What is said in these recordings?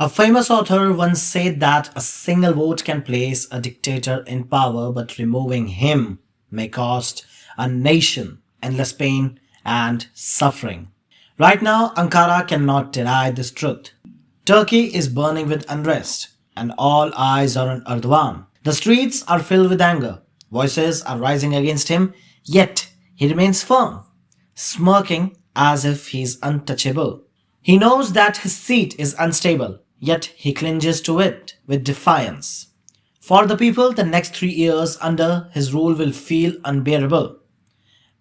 A famous author once said that a single vote can place a dictator in power, but removing him may cost a nation endless pain and suffering. Right now, Ankara cannot deny this truth. Turkey is burning with unrest, and all eyes are on Erdogan. The streets are filled with anger. Voices are rising against him, yet he remains firm, smirking as if he is untouchable. He knows that his seat is unstable, yet he clinges to it with defiance. For the people, the next 3 years under his rule will feel unbearable.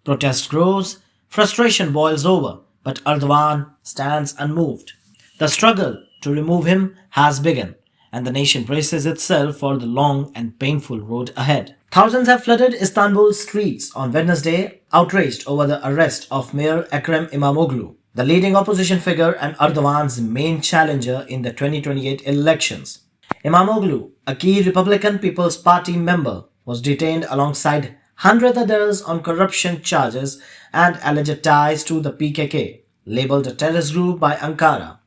Protest grows, frustration boils over, but Erdogan stands unmoved. The struggle to remove him has begun, and the nation braces itself for the long and painful road ahead. Thousands have flooded Istanbul's streets on Wednesday, outraged over the arrest of Mayor Ekrem Imamoglu, the leading opposition figure and Erdogan's main challenger in the 2028 elections. Imamoglu, a key Republican People's Party member, was detained alongside hundreds others on corruption charges and alleged ties to the PKK, labeled a terrorist group by Ankara.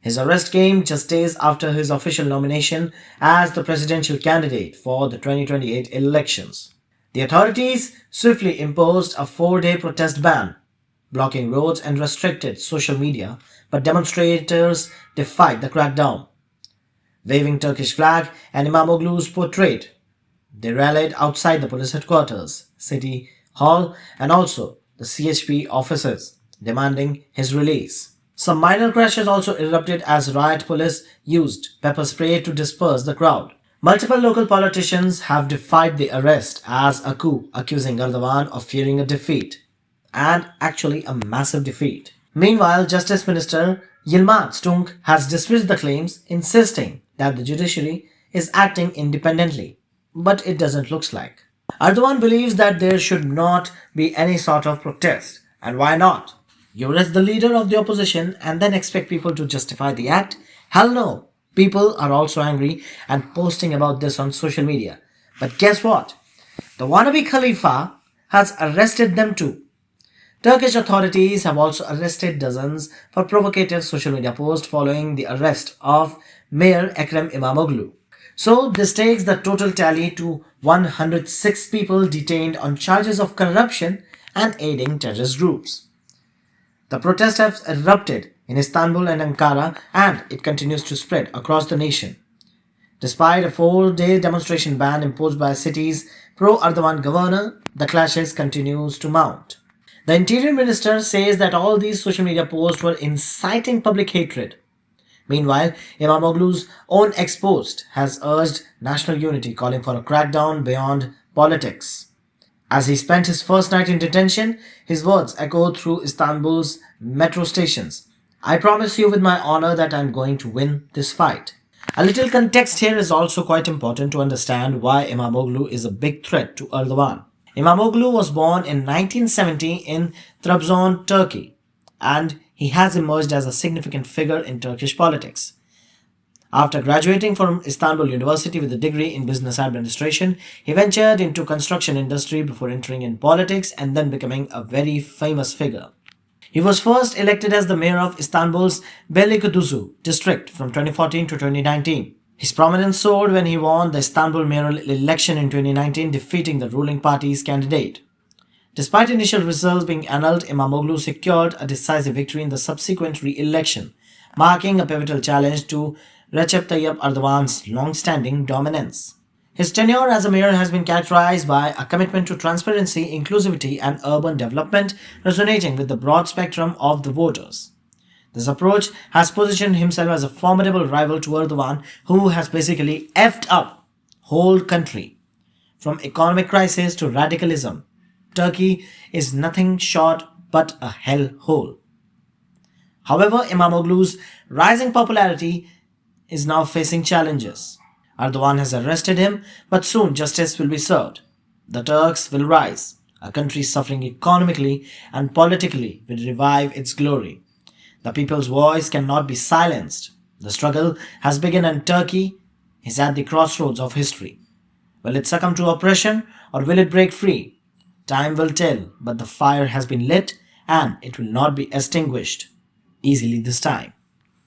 His arrest came just days after his official nomination as the presidential candidate for the 2028 elections. The authorities swiftly imposed a 4-day protest ban, blocking roads and restricted social media, but demonstrators defied the crackdown. Waving Turkish flag and Imamoglu's portrait, they rallied outside the police headquarters, city hall, and also the CHP offices, demanding his release. Some minor crashes also erupted as riot police used pepper spray to disperse the crowd. Multiple local politicians have defied the arrest as a coup, accusing Erdogan of fearing a defeat, and actually a massive defeat. Meanwhile, Justice Minister Yilmaz Tunç has dismissed the claims, insisting that the judiciary is acting independently. But it doesn't look like. Erdogan believes that there should not be any sort of protest. And why not? You arrest the leader of the opposition and then expect people to justify the act? Hell no. People are also angry and posting about this on social media. But guess what? The wannabe Khalifa has arrested them too. Turkish authorities have also arrested dozens for provocative social media posts following the arrest of Mayor Ekrem Imamoglu. So this takes the total tally to 106 people detained on charges of corruption and aiding terrorist groups. The protest has erupted in Istanbul and Ankara, and it continues to spread across the nation. Despite a 4-day demonstration ban imposed by a city's pro-Erdogan governor, the clashes continues to mount. The interior minister says that all these social media posts were inciting public hatred. Meanwhile, Imamoglu's own ex-post has urged national unity, calling for a crackdown beyond politics. As he spent his first night in detention, his words echoed through Istanbul's metro stations. I promise you with my honor that I am going to win this fight. A little context here is also quite important to understand why Imamoglu is a big threat to Erdogan. Imamoglu was born in 1970 in Trabzon, Turkey, and he has emerged as a significant figure in Turkish politics. After graduating from Istanbul University with a degree in business administration, he ventured into construction industry before entering in politics and then becoming a very famous figure. He was first elected as the mayor of Istanbul's Beylikdüzü district from 2014 to 2019. His prominence soared when he won the Istanbul mayoral election in 2019, defeating the ruling party's candidate. Despite initial results being annulled, Imamoglu secured a decisive victory in the subsequent re-election, marking a pivotal challenge to Recep Tayyip Erdogan's long-standing dominance. His tenure as a mayor has been characterized by a commitment to transparency, inclusivity, and urban development, resonating with the broad spectrum of the voters. This approach has positioned himself as a formidable rival to Erdogan, who has basically effed up whole country. From economic crisis to radicalism, Turkey is nothing short but a hellhole. However, Imamoglu's rising popularity is now facing challenges. Erdogan has arrested him, but soon justice will be served. The Turks will rise. A country suffering economically and politically will revive its glory. The people's voice cannot be silenced. The struggle has begun and Turkey is at the crossroads of history. Will it succumb to oppression or will it break free? Time will tell, but the fire has been lit and it will not be extinguished easily this time.